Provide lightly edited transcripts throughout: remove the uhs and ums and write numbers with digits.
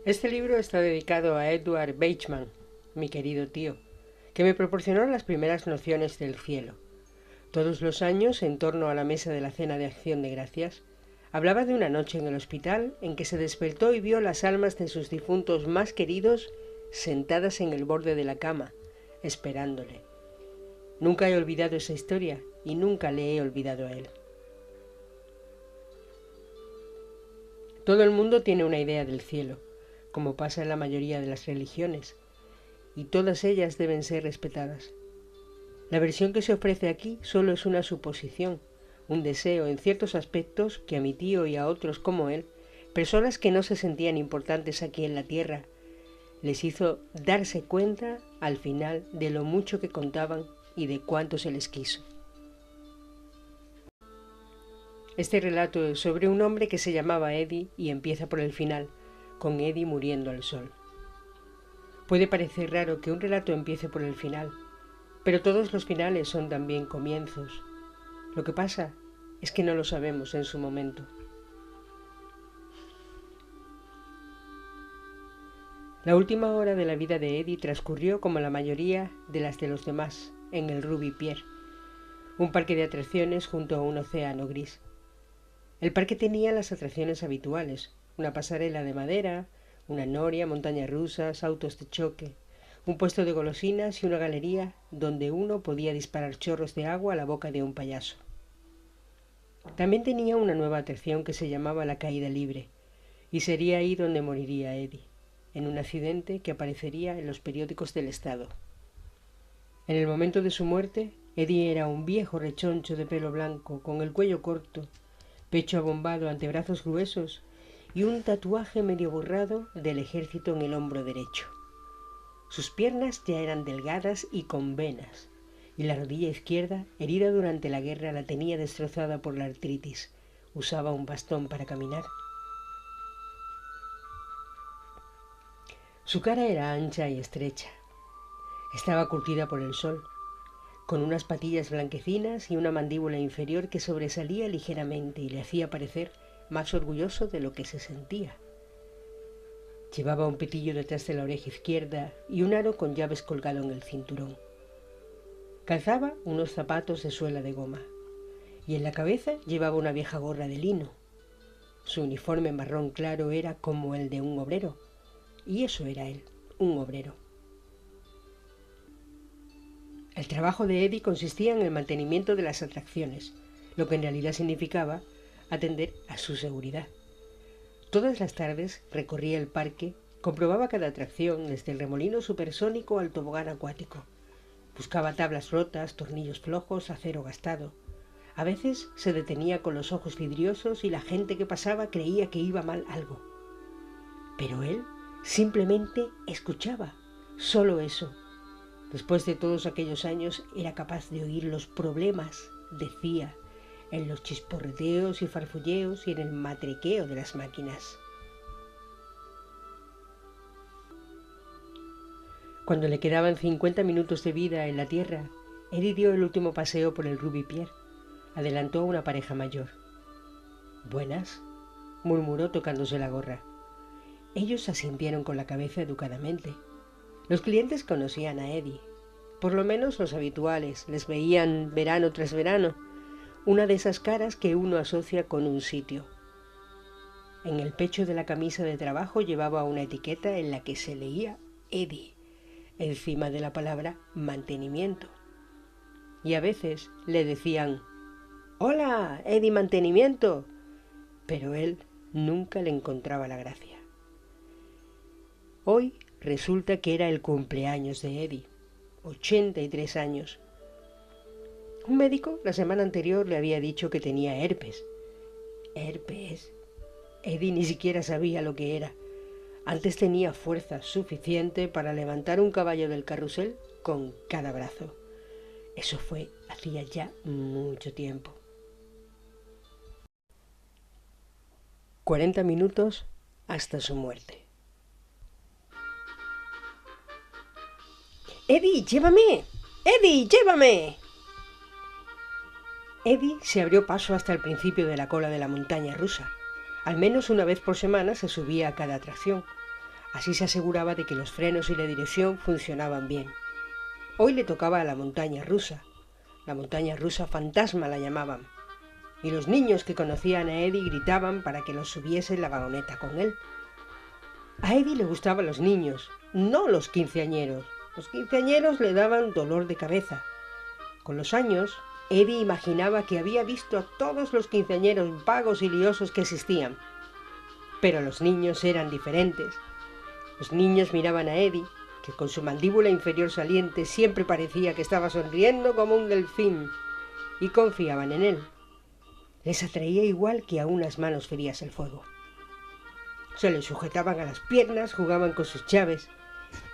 Este libro está dedicado a Edward Beichmann, mi querido tío, que me proporcionó las primeras nociones del cielo. Todos los años, en torno a la mesa de la cena de Acción de Gracias, hablaba de una noche en el hospital en que se despertó y vio las almas de sus difuntos más queridos sentadas en el borde de la cama, esperándole. Nunca he olvidado esa historia y nunca le he olvidado a él. Todo el mundo tiene una idea del cielo, como pasa en la mayoría de las religiones, y todas ellas deben ser respetadas. La versión que se ofrece aquí solo es una suposición, un deseo en ciertos aspectos que a mi tío y a otros como él, personas que no se sentían importantes aquí en la tierra, les hizo darse cuenta al final de lo mucho que contaban y de cuánto se les quiso. Este relato es sobre un hombre que se llamaba Eddie y empieza por el final, con Eddie muriendo al sol. Puede parecer raro que un relato empiece por el final, pero todos los finales son también comienzos. Lo que pasa es que no lo sabemos en su momento. La última hora de la vida de Eddie transcurrió como la mayoría de las de los demás, en el Ruby Pier, un parque de atracciones junto a un océano gris. El parque tenía las atracciones habituales, una pasarela de madera, una noria, montañas rusas, autos de choque, un puesto de golosinas y una galería donde uno podía disparar chorros de agua a la boca de un payaso. También tenía una nueva atracción que se llamaba la caída libre, y sería ahí donde moriría Eddie, en un accidente que aparecería en los periódicos del estado. En el momento de su muerte, Eddie era un viejo rechoncho de pelo blanco, con el cuello corto, pecho abombado, antebrazos gruesos y un tatuaje medio borrado del ejército en el hombro derecho. Sus piernas ya eran delgadas y con venas, y la rodilla izquierda, herida durante la guerra, la tenía destrozada por la artritis. Usaba un bastón para caminar. Su cara era ancha y estrecha. Estaba curtida por el sol, con unas patillas blanquecinas y una mandíbula inferior que sobresalía ligeramente y le hacía parecer más orgulloso de lo que se sentía. Llevaba un pitillo detrás de la oreja izquierda y un aro con llaves colgado en el cinturón. Calzaba unos zapatos de suela de goma y en la cabeza llevaba una vieja gorra de lino. Su uniforme marrón claro era como el de un obrero, y eso era él, un obrero. El trabajo de Eddie consistía en el mantenimiento de las atracciones, lo que en realidad significaba atender a su seguridad. Todas las tardes recorría el parque, comprobaba cada atracción, desde el remolino supersónico al tobogán acuático. Buscaba tablas rotas, tornillos flojos, acero gastado. A veces se detenía con los ojos vidriosos y la gente que pasaba creía que iba mal algo. Pero él simplemente escuchaba, solo eso. Después de todos aquellos años era capaz de oír los problemas, decía, en los chisporreteos y farfulleos y en el matriqueo de las máquinas. Cuando le quedaban 50 minutos de vida en la Tierra, Eddie dio el último paseo por el Ruby Pier. Adelantó a una pareja mayor. «Buenas», murmuró tocándose la gorra. Ellos asintieron con la cabeza educadamente. Los clientes conocían a Eddie, por lo menos los habituales, les veían verano tras verano, una de esas caras que uno asocia con un sitio. En el pecho de la camisa de trabajo llevaba una etiqueta en la que se leía Eddie, encima de la palabra mantenimiento. Y a veces le decían «¡Hola, Eddie Mantenimiento!», pero él nunca le encontraba la gracia. Hoy resulta que era el cumpleaños de Eddie, 83 años. Un médico la semana anterior le había dicho que tenía herpes. ¿Herpes? Eddie ni siquiera sabía lo que era. Antes tenía fuerza suficiente para levantar un caballo del carrusel con cada brazo. Eso fue hacía ya mucho tiempo. 40 minutos hasta su muerte. «¡Eddie, llévame! ¡Eddie, llévame!». Eddie se abrió paso hasta el principio de la cola de la montaña rusa. Al menos una vez por semana se subía a cada atracción. Así se aseguraba de que los frenos y la dirección funcionaban bien. Hoy le tocaba a la montaña rusa fantasma la llamaban, y los niños que conocían a Eddie gritaban para que los subiese en la vagoneta con él. A Eddie le gustaban los niños, no los quinceañeros. Los quinceañeros le daban dolor de cabeza. Con los años, Eddie imaginaba que había visto a todos los quinceañeros vagos y liosos que existían. Pero los niños eran diferentes. Los niños miraban a Eddie, que con su mandíbula inferior saliente siempre parecía que estaba sonriendo como un delfín, y confiaban en él. Les atraía igual que a unas manos frías el fuego. Se le sujetaban a las piernas, jugaban con sus llaves.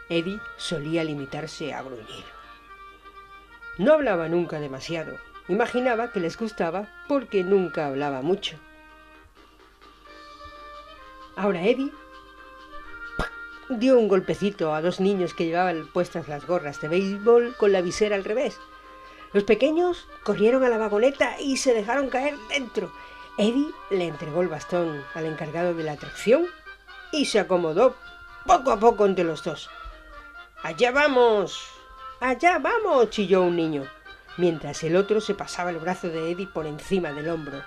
Eddie solía limitarse a gruñir. No hablaba nunca demasiado. Imaginaba que les gustaba porque nunca hablaba mucho. Ahora Eddie dio un golpecito a dos niños que llevaban puestas las gorras de béisbol con la visera al revés. Los pequeños corrieron a la vagoneta y se dejaron caer dentro. Eddie le entregó el bastón al encargado de la atracción y se acomodó poco a poco entre los dos. ¡Allá vamos! ¡Allá vamos!, chilló un niño, mientras el otro se pasaba el brazo de Eddie por encima del hombro.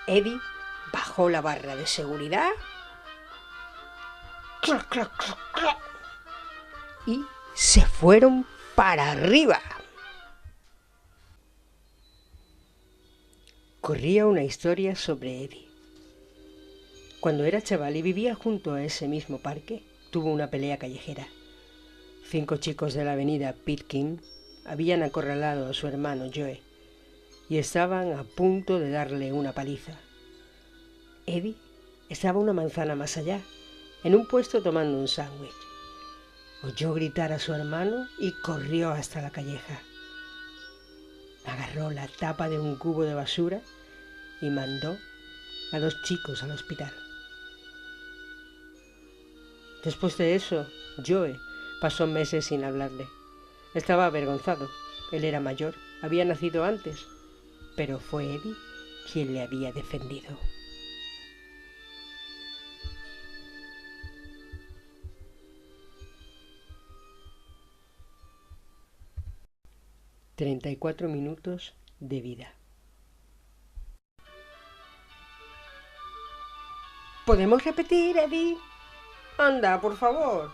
Eddie bajó la barra de seguridad ¡clac, clac, clac, clac! Y se fueron para arriba. Corría una historia sobre Eddie. Cuando era chaval y vivía junto a ese mismo parque, tuvo una pelea callejera. 5 chicos de la avenida Pitkin habían acorralado a su hermano Joe y estaban a punto de darle una paliza. Eddie estaba una manzana más allá, en un puesto tomando un sándwich. Oyó gritar a su hermano y corrió hasta la calleja. Agarró la tapa de un cubo de basura y mandó a 2 chicos al hospital. Después de eso, Joe pasó meses sin hablarle. Estaba avergonzado. Él era mayor, había nacido antes, pero fue Eddie quien le había defendido. «34 minutos de vida». ¿Podemos repetir, Eddie? Anda, por favor.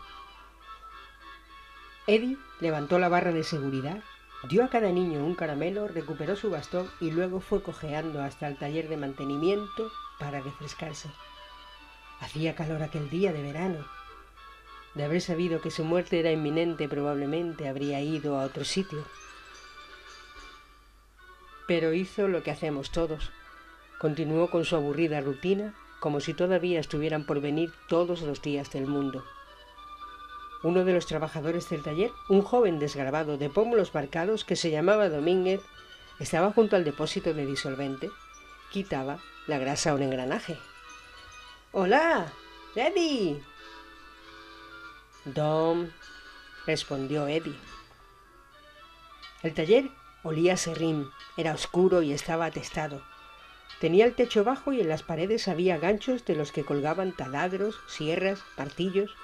Eddie levantó la barra de seguridad, dio a cada niño un caramelo, recuperó su bastón y luego fue cojeando hasta el taller de mantenimiento para refrescarse. Hacía calor aquel día de verano. De haber sabido que su muerte era inminente, probablemente habría ido a otro sitio. Pero hizo lo que hacemos todos. Continuó con su aburrida rutina, como si todavía estuvieran por venir todos los días del mundo. Uno de los trabajadores del taller, un joven desgarbado de pómulos marcados que se llamaba Domínguez, estaba junto al depósito de disolvente. Quitaba la grasa a un engranaje. «¡Hola! ¡Eddie!». «Dom», respondió Eddie. El taller olía a serrín, era oscuro y estaba atestado. Tenía el techo bajo y en las paredes había ganchos de los que colgaban taladros, sierras, martillos.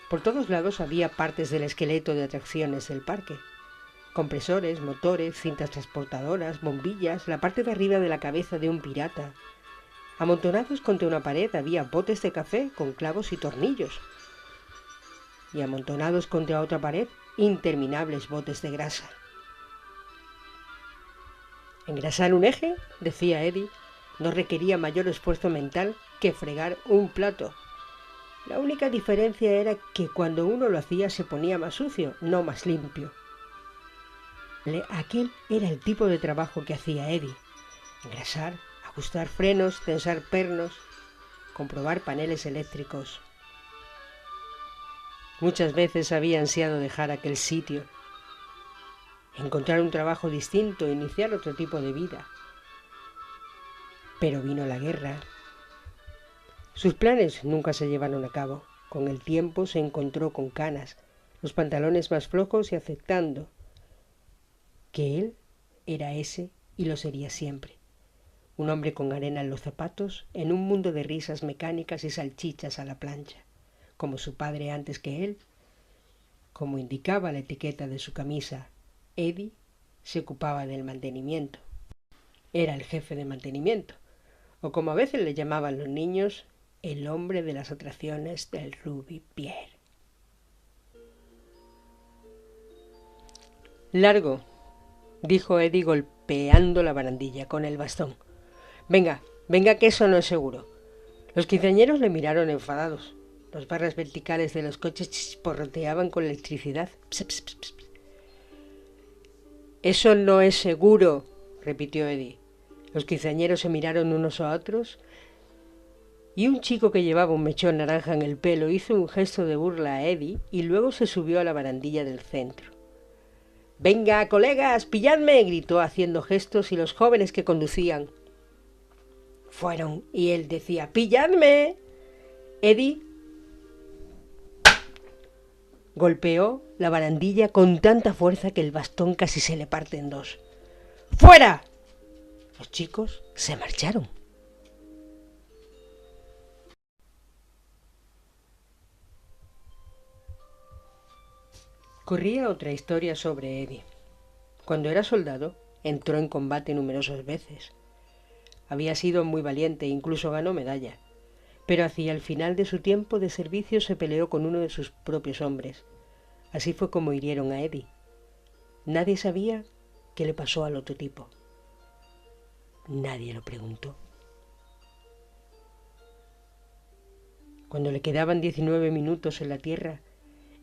Por todos lados había partes del esqueleto de atracciones del parque. Compresores, motores, cintas transportadoras, bombillas, la parte de arriba de la cabeza de un pirata. Amontonados contra una pared había botes de café con clavos y tornillos. Y amontonados contra otra pared, interminables botes de grasa. Engrasar un eje, decía Eddie, no requería mayor esfuerzo mental que fregar un plato. La única diferencia era que cuando uno lo hacía se ponía más sucio, no más limpio. Aquel era el tipo de trabajo que hacía Eddie. Engrasar, ajustar frenos, tensar pernos, comprobar paneles eléctricos. Muchas veces había ansiado dejar aquel sitio, encontrar un trabajo distinto, iniciar otro tipo de vida. Pero vino la guerra. Sus planes nunca se llevaron a cabo. Con el tiempo se encontró con canas, los pantalones más flojos y aceptando que él era ese y lo sería siempre. Un hombre con arena en los zapatos en un mundo de risas mecánicas y salchichas a la plancha. como su padre antes que él. Como indicaba la etiqueta de su camisa, Eddie se ocupaba del mantenimiento. Era el jefe de mantenimiento, o como a veces le llamaban los niños, el hombre de las atracciones del Ruby Pier. «Largo», dijo Eddie golpeando la barandilla con el bastón. «Venga, venga, que eso no es seguro». Los quinceañeros le miraron enfadados. Las barras verticales de los coches chisporroteaban con electricidad. Ps, ps, ps, ps. «Eso no es seguro», repitió Eddie. Los quinceañeros se miraron unos a otros y un chico que llevaba un mechón naranja en el pelo hizo un gesto de burla a Eddie y luego se subió a la barandilla del centro. «Venga, colegas, pilladme», gritó haciendo gestos, y los jóvenes que conducían fueron y él decía «¡Pilladme!». Eddie golpeó la barandilla con tanta fuerza que el bastón casi se le parte en dos. «¡Fuera!». Los chicos se marcharon. Corría otra historia sobre Eddie. Cuando era soldado, entró en combate numerosas veces. Había sido muy valiente e incluso ganó medalla. Pero hacia el final de su tiempo de servicio se peleó con uno de sus propios hombres. Así fue como hirieron a Eddie. Nadie sabía qué le pasó al otro tipo. Nadie lo preguntó. Cuando le quedaban 19 minutos en la tierra,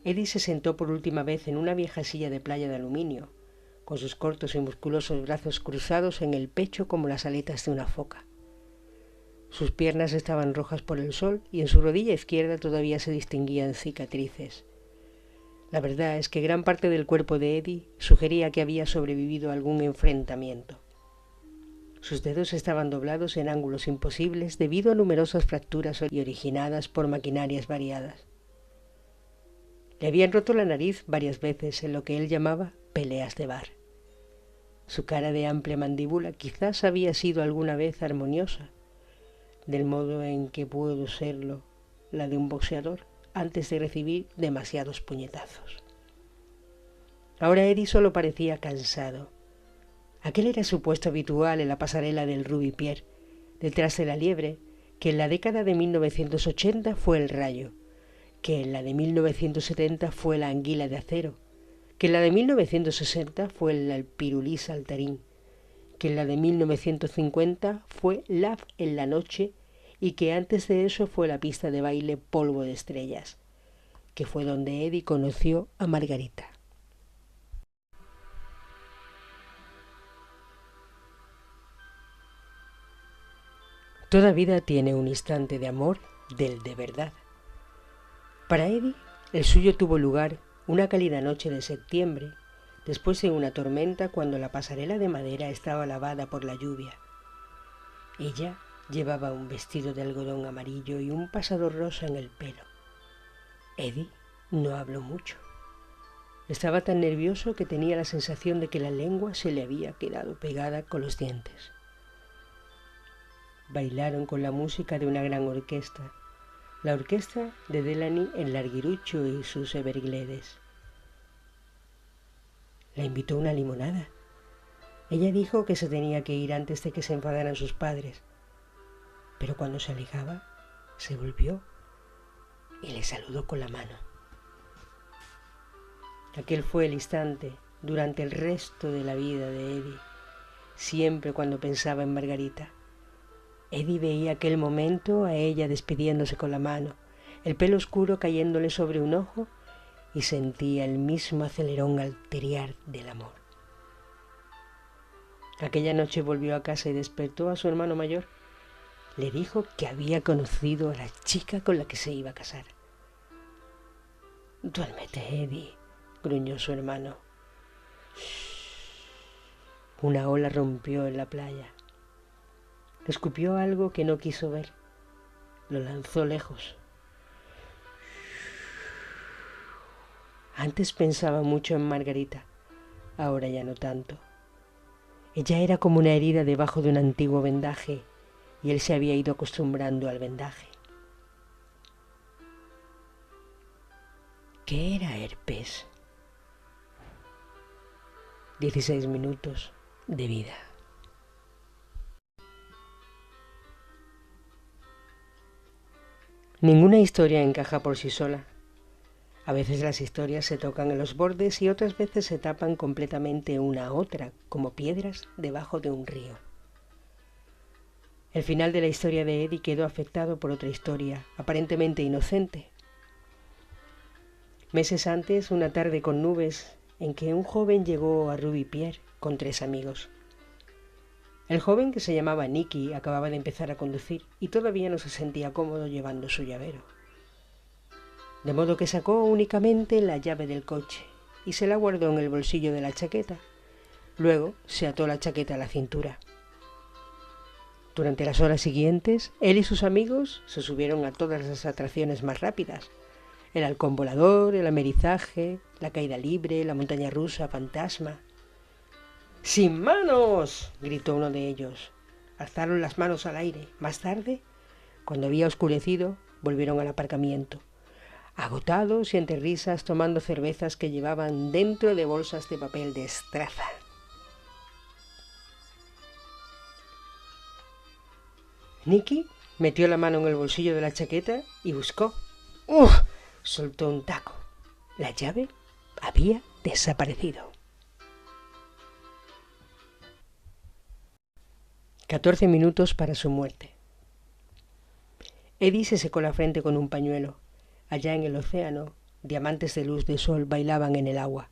Eddie se sentó por última vez en una vieja silla de playa de aluminio, con sus cortos y musculosos brazos cruzados en el pecho como las aletas de una foca. Sus piernas estaban rojas por el sol y en su rodilla izquierda todavía se distinguían cicatrices. La verdad es que gran parte del cuerpo de Eddie sugería que había sobrevivido a algún enfrentamiento. Sus dedos estaban doblados en ángulos imposibles debido a numerosas fracturas y originadas por maquinarias variadas. Le habían roto la nariz varias veces en lo que él llamaba peleas de bar. Su cara de amplia mandíbula quizás había sido alguna vez armoniosa, del modo en que pudo serlo la de un boxeador antes de recibir demasiados puñetazos. Ahora Eddie solo parecía cansado. Aquel era su puesto habitual en la pasarela del Ruby Pier, detrás de la liebre, que en la década de 1980 fue el rayo, que en la de 1970 fue la anguila de acero, que en la de 1960 fue el pirulí saltarín, que en la de 1950 fue Love en la noche y que antes de eso fue la pista de baile Polvo de Estrellas, que fue donde Eddie conoció a Margarita. Toda vida tiene un instante de amor del de verdad. Para Eddie, el suyo tuvo lugar una cálida noche de septiembre, después de una tormenta cuando la pasarela de madera estaba lavada por la lluvia. Ella llevaba un vestido de algodón amarillo y un pasador rosa en el pelo. Eddie no habló mucho. Estaba tan nervioso que tenía la sensación de que la lengua se le había quedado pegada con los dientes. Bailaron con la música de una gran orquesta, la orquesta de Delaney en Larguirucho y sus Evergledes. La invitó a una limonada. Ella dijo que se tenía que ir antes de que se enfadaran sus padres, pero cuando se alejaba, se volvió y le saludó con la mano. Aquel fue el instante durante el resto de la vida de Eddie. Siempre cuando pensaba en Margarita, Eddie veía aquel momento a ella despidiéndose con la mano, el pelo oscuro cayéndole sobre un ojo, y sentía el mismo acelerón arterial del amor. Aquella noche volvió a casa y despertó a su hermano mayor. Le dijo que había conocido a la chica con la que se iba a casar. «Duérmete, Eddie», gruñó su hermano. Una ola rompió en la playa. Escupió algo que no quiso ver. Lo lanzó lejos. Antes pensaba mucho en Margarita, ahora ya no tanto. Ella era como una herida debajo de un antiguo vendaje, y él se había ido acostumbrando al vendaje. ¿Qué era herpes? 16 minutos de vida. Ninguna historia encaja por sí sola. A veces las historias se tocan en los bordes y otras veces se tapan completamente una a otra, como piedras debajo de un río. El final de la historia de Eddie quedó afectado por otra historia, aparentemente inocente. Meses antes, una tarde con nubes, en que un joven llegó a Ruby Pierre con 3 amigos. El joven, que se llamaba Nicky, acababa de empezar a conducir y todavía no se sentía cómodo llevando su llavero. De modo que sacó únicamente la llave del coche y se la guardó en el bolsillo de la chaqueta. Luego se ató la chaqueta a la cintura. Durante las horas siguientes, él y sus amigos se subieron a todas las atracciones más rápidas. El halcón volador, el amerizaje, la caída libre, la montaña rusa, fantasma. ¡Sin manos!, gritó uno de ellos. Alzaron las manos al aire. Más tarde, cuando había oscurecido, volvieron al aparcamiento, agotados y entre risas, tomando cervezas que llevaban dentro de bolsas de papel de estraza. Nicky metió la mano en el bolsillo de la chaqueta y buscó. ¡Uf! Soltó un taco. La llave había desaparecido. 14 minutos para su muerte. Eddie se secó la frente con un pañuelo. Allá en el océano, diamantes de luz de sol bailaban en el agua,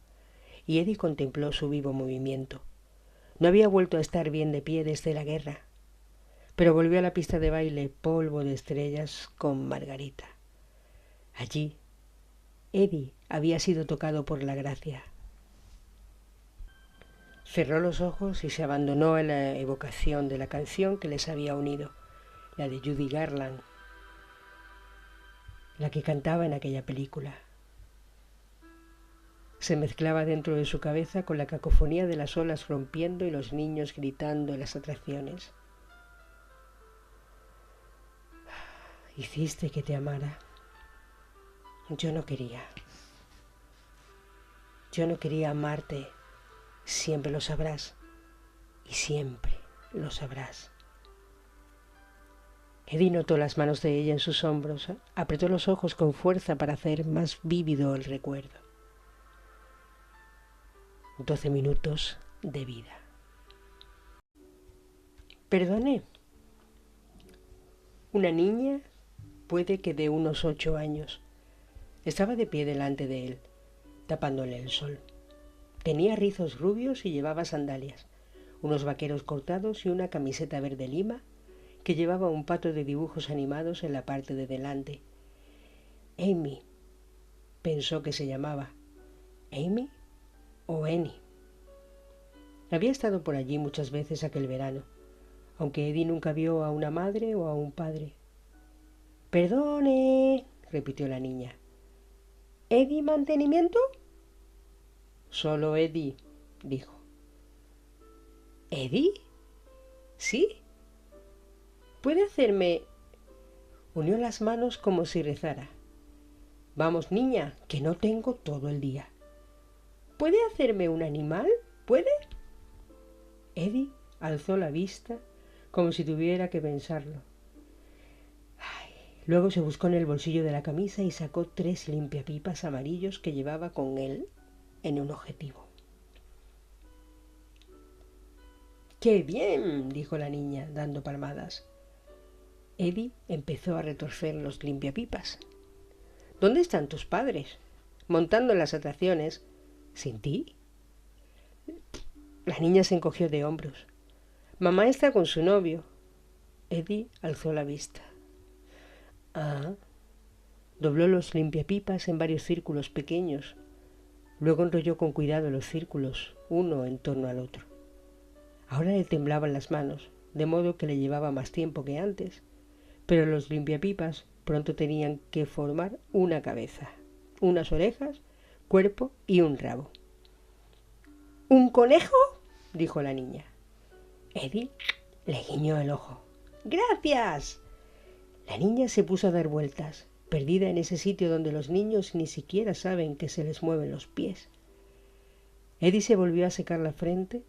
y Eddie contempló su vivo movimiento. No había vuelto a estar bien de pie desde la guerra, pero volvió a la pista de baile polvo de estrellas con Margarita. Allí, Eddie había sido tocado por la gracia. Cerró los ojos y se abandonó a la evocación de la canción que les había unido, la de Judy Garland, la que cantaba en aquella película. Se mezclaba dentro de su cabeza con la cacofonía de las olas rompiendo y los niños gritando en las atracciones. Hiciste que te amara. Yo no quería. Yo no quería amarte. Siempre lo sabrás. Y siempre lo sabrás. Eddie notó las manos de ella en sus hombros, apretó los ojos con fuerza para hacer más vívido el recuerdo. 12 minutos de vida. Perdone. Una niña, puede que de unos 8 años, estaba de pie delante de él, tapándole el sol. Tenía rizos rubios y llevaba sandalias, unos vaqueros cortados y una camiseta verde lima que llevaba un pato de dibujos animados en la parte de delante. Amy, pensó que se llamaba. ¿Amy o Annie? Había estado por allí muchas veces aquel verano, aunque Eddie nunca vio a una madre o a un padre. «Perdone», repitió la niña. «¿Eddie mantenimiento?» «Solo Eddie», dijo. «¿Eddie? ¿Sí? ¿Puede hacerme...?» Unió las manos como si rezara. «Vamos, niña, que no tengo todo el día. ¿Puede hacerme un animal? ¿Puede?» Eddie alzó la vista como si tuviera que pensarlo. Luego se buscó en el bolsillo de la camisa y sacó 3 limpiapipas amarillos que llevaba con él en un objetivo. «¡Qué bien!», dijo la niña, dando palmadas. Eddie empezó a retorcer los limpiapipas. «¿Dónde están tus padres? Montando en las atracciones. ¿Sin ti?» La niña se encogió de hombros. «Mamá está con su novio». Eddie alzó la vista. «Ah». Dobló los limpiapipas en varios círculos pequeños. Luego enrolló con cuidado los círculos, uno en torno al otro. Ahora le temblaban las manos, de modo que le llevaba más tiempo que antes, pero los limpiapipas pronto tenían que formar una cabeza, unas orejas, cuerpo y un rabo. «¿Un conejo?», dijo la niña. Eddie le guiñó el ojo. «¡Gracias!». La niña se puso a dar vueltas. perdida en ese sitio donde los niños ni siquiera saben que se les mueven los pies. Eddie se volvió a secar la frente,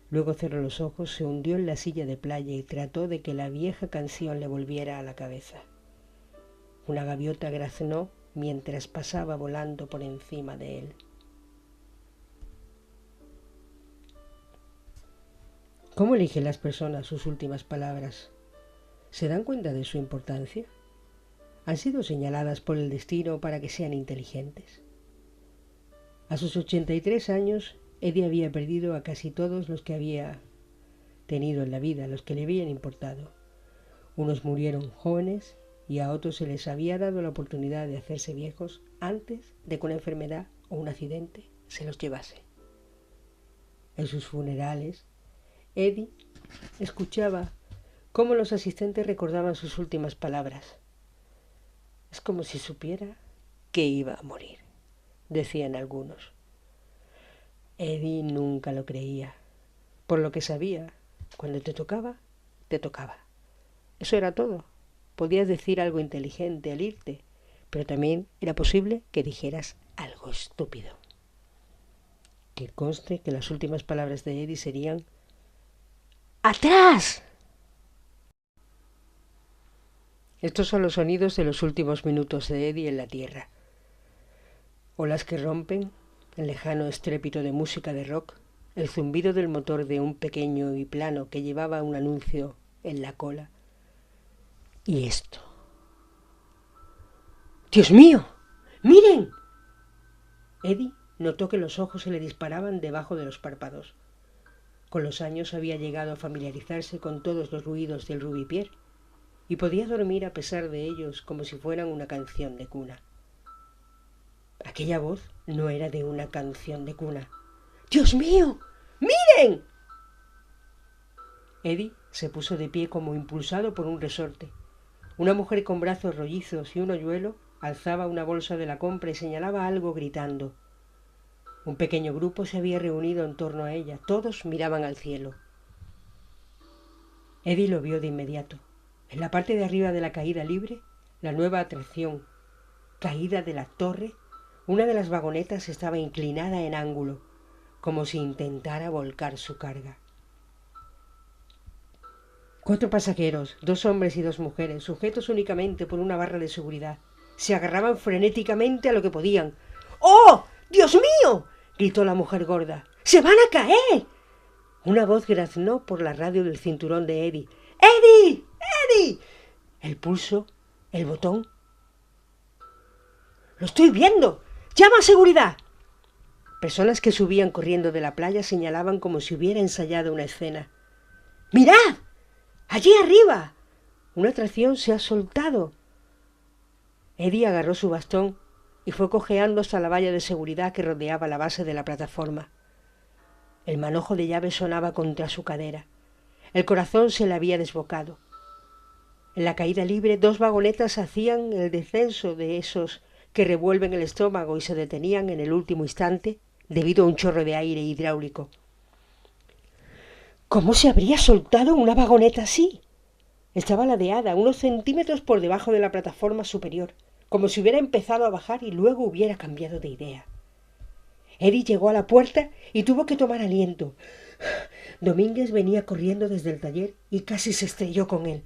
luego cerró los ojos, se hundió en la silla de playa y trató de que la vieja canción le volviera a la cabeza. Una gaviota graznó mientras pasaba volando por encima de él. ¿Cómo eligen las personas sus últimas palabras? ¿Se dan cuenta de su importancia? ¿Han sido señaladas por el destino para que sean inteligentes? A sus 83 años, Eddie había perdido a casi todos los que había tenido en la vida, los que le habían importado. Unos murieron jóvenes y a otros se les había dado la oportunidad de hacerse viejos antes de que una enfermedad o un accidente se los llevase. En sus funerales, Eddie escuchaba cómo los asistentes recordaban sus últimas palabras. Es como si supiera que iba a morir, decían algunos. Eddie nunca lo creía, por lo que sabía, cuando te tocaba, te tocaba. Eso era todo. Podías decir algo inteligente al irte, pero también era posible que dijeras algo estúpido. Que conste que las últimas palabras de Eddie serían ¡atrás! Estos son los sonidos de los últimos minutos de Eddie en la tierra. Olas que rompen, el lejano estrépito de música de rock, el zumbido del motor de un pequeño biplano que llevaba un anuncio en la cola. Y esto. ¡Dios mío! ¡Miren! Eddie notó que los ojos se le disparaban debajo de los párpados. Con los años había llegado a familiarizarse con todos los ruidos del Ruby Pierre y podía dormir a pesar de ellos como si fueran una canción de cuna. Aquella voz no era de una canción de cuna. ¡Dios mío! ¡Miren! Eddie se puso de pie como impulsado por un resorte. Una mujer con brazos rollizos y un hoyuelo alzaba una bolsa de la compra y señalaba algo gritando. Un pequeño grupo se había reunido en torno a ella. Todos miraban al cielo. Eddie lo vio de inmediato. En la parte de arriba de la caída libre, la nueva atracción, caída de la torre, una de las vagonetas estaba inclinada en ángulo, como si intentara volcar su carga. 4 pasajeros, 2 hombres y 2 mujeres, sujetos únicamente por una barra de seguridad, se agarraban frenéticamente a lo que podían. ¡Oh! ¡Dios mío! Gritó la mujer gorda. ¡Se van a caer! Una voz graznó por la radio del cinturón de Eddie. ¡Eddie! ¡Eddie! El pulso, el botón. ¡Lo estoy viendo! ¡Llama a seguridad! Personas que subían corriendo de la playa señalaban como si hubiera ensayado una escena. ¡Mirad! ¡Allí arriba! Una atracción se ha soltado. Eddie agarró su bastón y fue cojeando hasta la valla de seguridad que rodeaba la base de la plataforma. El manojo de llave sonaba contra su cadera. El corazón se le había desbocado. En la caída libre 2 vagonetas hacían el descenso de esos que revuelven el estómago y se detenían en el último instante debido a un chorro de aire hidráulico. ¿Cómo se habría soltado una vagoneta así? Estaba ladeada, unos centímetros por debajo de la plataforma superior, como si hubiera empezado a bajar y luego hubiera cambiado de idea. Eddie llegó a la puerta y tuvo que tomar aliento. Domínguez venía corriendo desde el taller y casi se estrelló con él.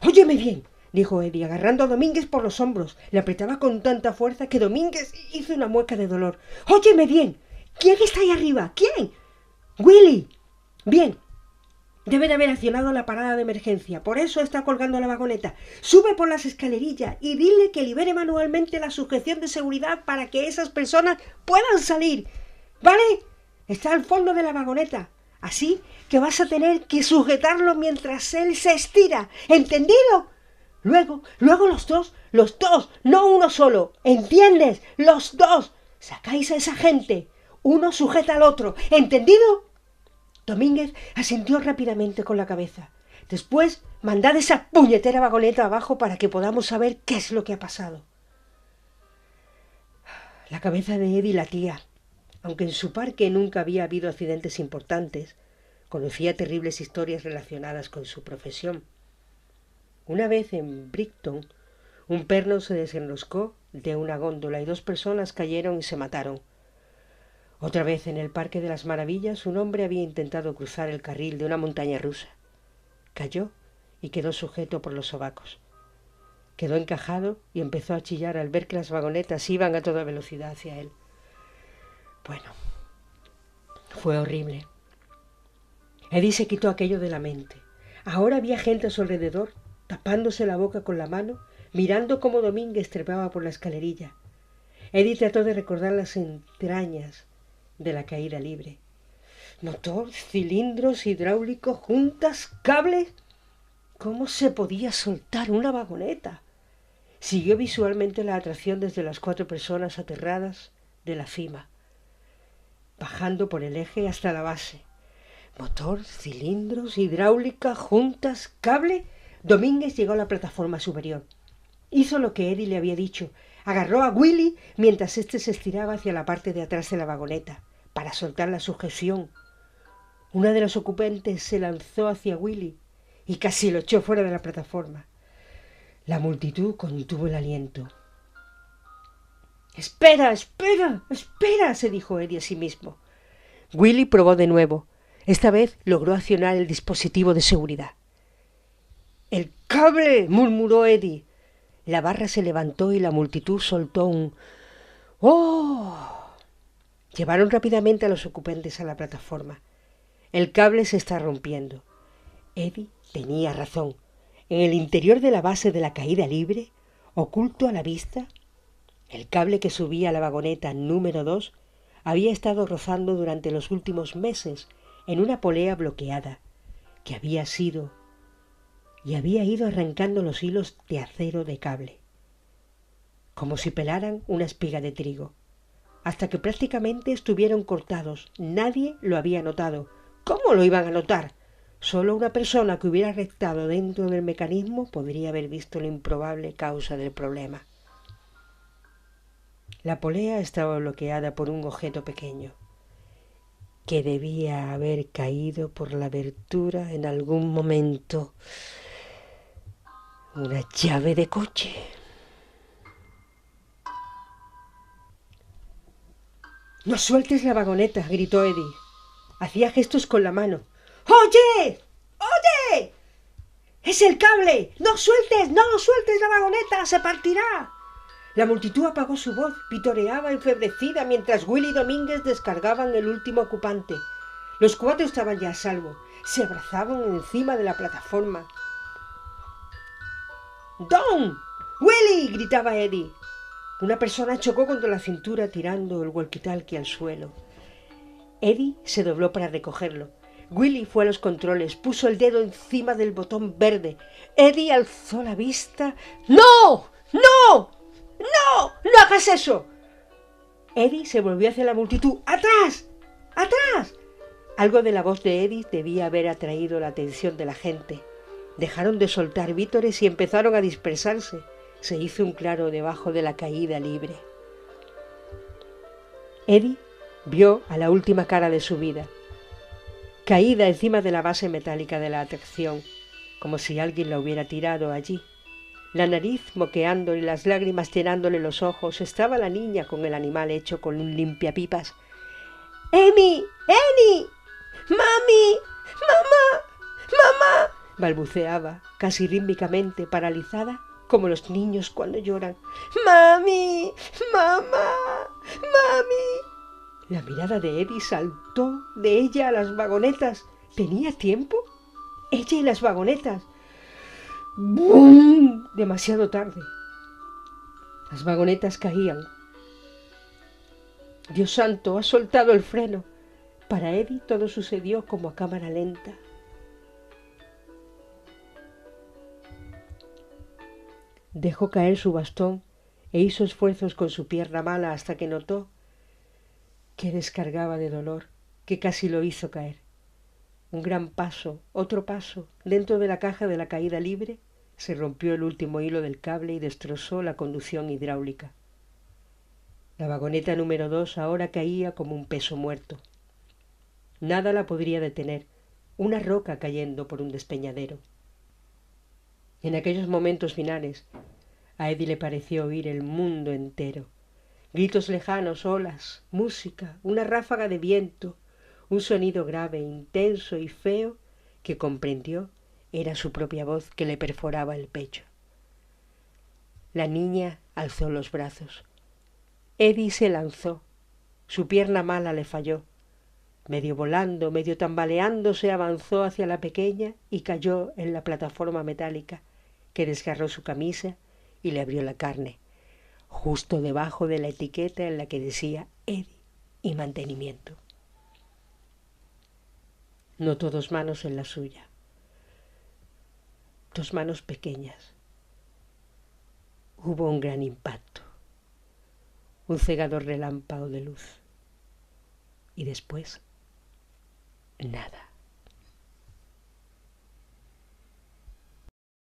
«Óyeme bien», dijo Eddie, agarrando a Domínguez por los hombros. Le apretaba con tanta fuerza que Domínguez hizo una mueca de dolor. «Óyeme bien. ¿Quién está ahí arriba? ¿Quién?» «Willy». «Bien. Debe de haber accionado la parada de emergencia. Por eso está colgando la vagoneta. Sube por las escalerillas y dile que libere manualmente la sujeción de seguridad para que esas personas puedan salir. ¿Vale? Está al fondo de la vagoneta. Así que vas a tener que sujetarlo mientras él se estira. ¿Entendido? Luego los dos, no uno solo. ¿Entiendes? Los 2. Sacáis a esa gente. Uno sujeta al otro. ¿Entendido?» Domínguez asintió rápidamente con la cabeza. «Después, mandad esa puñetera vagoneta abajo para que podamos saber qué es lo que ha pasado». La cabeza de Eddie latía. Aunque en su parque nunca había habido accidentes importantes, conocía terribles historias relacionadas con su profesión. Una vez en Brighton, Un perno se desenroscó de una góndola y 2 personas cayeron y se mataron. Otra vez en el Parque de las Maravillas un hombre había intentado cruzar el carril de una montaña rusa. Cayó y quedó sujeto por los sobacos. Quedó encajado y empezó a chillar al ver que las vagonetas iban a toda velocidad hacia él. Bueno, fue horrible. Eddie se quitó aquello de la mente. Ahora había gente a su alrededor, tapándose la boca con la mano, mirando cómo Domínguez trepaba por la escalerilla. Eddie trató de recordar las entrañas de la caída libre. Motor, cilindros hidráulicos, juntas, cables. ¿Cómo se podía soltar una vagoneta? Siguió visualmente la atracción desde las 4 personas aterradas de la cima, bajando por el eje hasta la base. Motor, cilindros, hidráulica, juntas, cable. Domínguez llegó a la plataforma superior. Hizo lo que Eddie le había dicho. Agarró a Willy mientras éste se estiraba hacia la parte de atrás de la vagoneta, para soltar la sujeción. Una de los ocupantes se lanzó hacia Willy y casi lo echó fuera de la plataforma. La multitud contuvo el aliento. «¡Espera, espera, espera!», se dijo Eddie a sí mismo. Willy probó de nuevo. Esta vez logró accionar el dispositivo de seguridad. «¡El cable!», murmuró Eddie. La barra se levantó y la multitud soltó un «¡Oh!». Llevaron rápidamente a los ocupantes a la plataforma. El cable se está rompiendo. Eddie tenía razón. En el interior de la base de la caída libre, oculto a la vista, el cable que subía a la vagoneta número 2 había estado rozando durante los últimos meses en una polea bloqueada, que había ido arrancando los hilos de acero de cable, como si pelaran una espiga de trigo, hasta que prácticamente estuvieron cortados. Nadie lo había notado. ¿Cómo lo iban a notar? Solo una persona que hubiera rectado dentro del mecanismo podría haber visto la improbable causa del problema. La polea estaba bloqueada por un objeto pequeño, que debía haber caído por la abertura en algún momento. Una llave de coche. «¡No sueltes la vagoneta!», gritó Eddie. Hacía gestos con la mano. «¡Oye! ¡Oye! ¡Es el cable! ¡No sueltes la vagoneta! ¡Se partirá!». La multitud apagó su voz, vitoreaba enfebrecida mientras Willy y Domínguez descargaban el último ocupante. Los 4 estaban ya a salvo. Se abrazaban encima de la plataforma. «¡Don! ¡Willy!», gritaba Eddie. Una persona chocó contra la cintura tirando el walkie-talkie al suelo. Eddie se dobló para recogerlo. Willy fue a los controles, puso el dedo encima del botón verde. Eddie alzó la vista. «¡No! ¡No! ¡No! ¡No hagas eso!». Eddie se volvió hacia la multitud. «¡Atrás! ¡Atrás!». Algo de la voz de Eddie debía haber atraído la atención de la gente. Dejaron de soltar vítores y empezaron a dispersarse. Se hizo un claro debajo de la caída libre. Eddie vio a la última cara de su vida, caída encima de la base metálica de la atracción, como si alguien la hubiera tirado allí. La nariz moqueando y las lágrimas llenándole los ojos, estaba la niña con el animal hecho con un limpiapipas. «¡Emi! ¡Eni! ¡Mami! ¡Mamá! ¡Mamá!», balbuceaba, casi rítmicamente, paralizada, como los niños cuando lloran. «¡Mami! ¡Mamá! ¡Mami!». La mirada de Eddie saltó de ella a las vagonetas. ¿Tenía tiempo? Ella y las vagonetas. ¡Bum! Demasiado tarde. Las vagonetas caían. «Dios santo, ha soltado el freno». Para Eddie todo sucedió como a cámara lenta. Dejó caer su bastón e hizo esfuerzos con su pierna mala hasta que notó que descargaba de dolor, que casi lo hizo caer. Un gran paso, otro paso, dentro de la caja de la caída libre, se rompió el último hilo del cable y destrozó la conducción hidráulica. La vagoneta número 2 ahora caía como un peso muerto. Nada la podría detener, una roca cayendo por un despeñadero. En aquellos momentos finales, A Eddie le pareció oír el mundo entero. Gritos lejanos, olas, música, una ráfaga de viento, un sonido grave, intenso y feo que comprendió era su propia voz que le perforaba el pecho. La niña alzó los brazos. Eddie se lanzó. Su pierna mala le falló. Medio volando, medio tambaleándose, avanzó hacia la pequeña y cayó en la plataforma metálica, que desgarró su camisa y le abrió la carne, justo debajo de la etiqueta en la que decía Eddie y mantenimiento. Notó dos manos en la suya, dos manos pequeñas. Hubo un gran impacto, un cegador relámpago de luz y después nada.